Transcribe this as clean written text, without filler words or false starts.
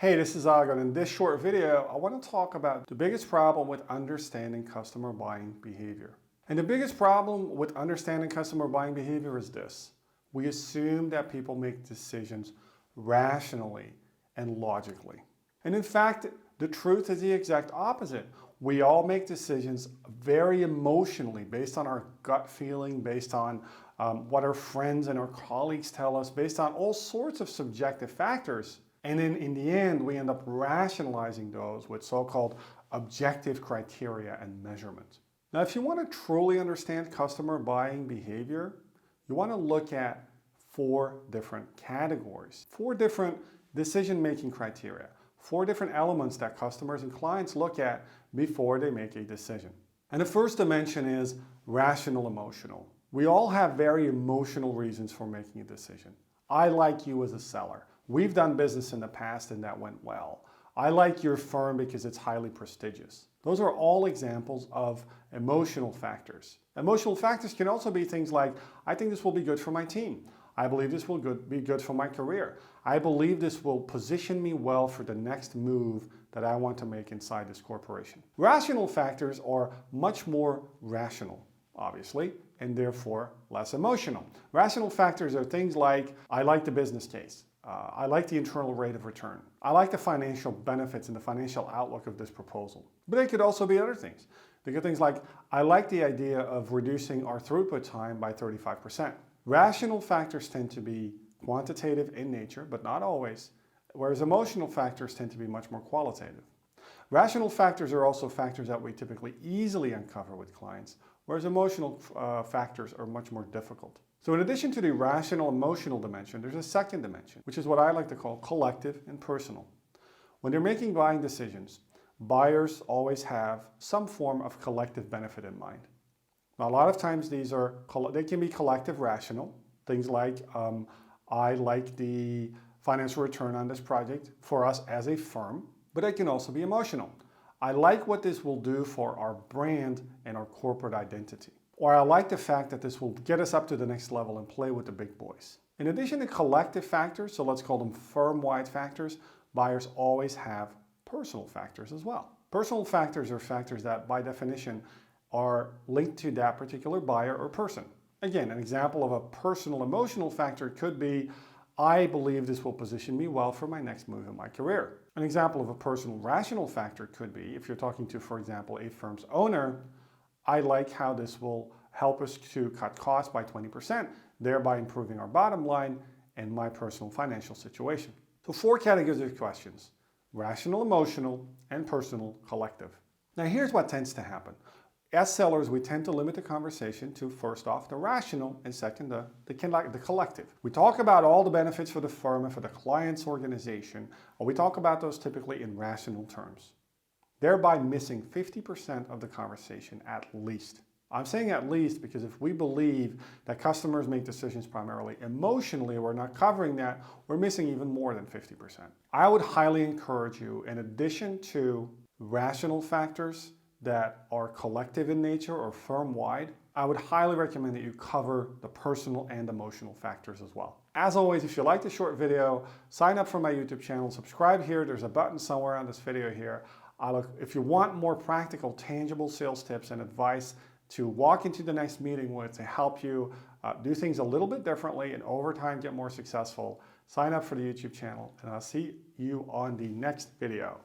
Hey, this is Aga. In this short video, I want to talk about the biggest problem with understanding customer buying behavior. And the biggest problem with understanding customer buying behavior is this. We assume that people make decisions rationally and logically. And in fact, the truth is the exact opposite. We all make decisions very emotionally based on our gut feeling, based on what our friends and our colleagues tell us, based on all sorts of subjective factors. And then in the end, we end up rationalizing those with so-called objective criteria and measurement. Now, if you want to truly understand customer buying behavior, you want to look at 4 different categories, 4 different decision-making criteria, 4 different elements that customers and clients look at before they make a decision. And the first dimension is rational emotional. We all have very emotional reasons for making a decision. I like you as a seller. We've done business in the past and that went well. I like your firm because it's highly prestigious. Those are all examples of emotional factors. Emotional factors can also be things like, I think this will be good for my team. I believe this will be good for my career. I believe this will position me well for the next move that I want to make inside this corporation. Rational factors are much more rational, obviously, and therefore less emotional. Rational factors are things like, I like the business case. I like the internal rate of return. I like the financial benefits and the financial outlook of this proposal. But it could also be other things. They could things like, I like the idea of reducing our throughput time by 35%. Rational factors tend to be quantitative in nature, but not always, whereas emotional factors tend to be much more qualitative. Rational factors are also factors that we typically easily uncover with clients, whereas emotional factors are much more difficult. So in addition to the rational emotional dimension, there's a second dimension, which is what I like to call collective and personal. When they're making buying decisions, buyers always have some form of collective benefit in mind. Now, a lot of times they can be collective rational, things like, I like the financial return on this project for us as a firm, but it can also be emotional. I like what this will do for our brand and our corporate identity. Or I like the fact that this will get us up to the next level and play with the big boys. In addition to collective factors, so let's call them firm-wide factors, buyers always have personal factors as well. Personal factors are factors that by definition are linked to that particular buyer or person. Again, an example of a personal emotional factor could be, I believe this will position me well for my next move in my career. An example of a personal rational factor could be, if you're talking to, for example, a firm's owner, I like how this will help us to cut costs by 20%, thereby improving our bottom line and my personal financial situation. So 4 categories of questions: rational, emotional, and personal, collective. Now here's what tends to happen. As sellers, we tend to limit the conversation to, first off, the rational, and second, the collective. We talk about all the benefits for the firm and for the client's organization, or we talk about those typically in rational terms, thereby missing 50% of the conversation at least. I'm saying at least because if we believe that customers make decisions primarily emotionally, we're not covering that, we're missing even more than 50%. I would highly encourage you, in addition to rational factors that are collective in nature or firm-wide, I would highly recommend that you cover the personal and emotional factors as well. As always, if you like this short video, sign up for my YouTube channel, subscribe here. There's a button somewhere on this video here. If you want more practical, tangible sales tips and advice to walk into the next meeting with, to help you do things a little bit differently and over time get more successful, sign up for the YouTube channel, and I'll see you on the next video.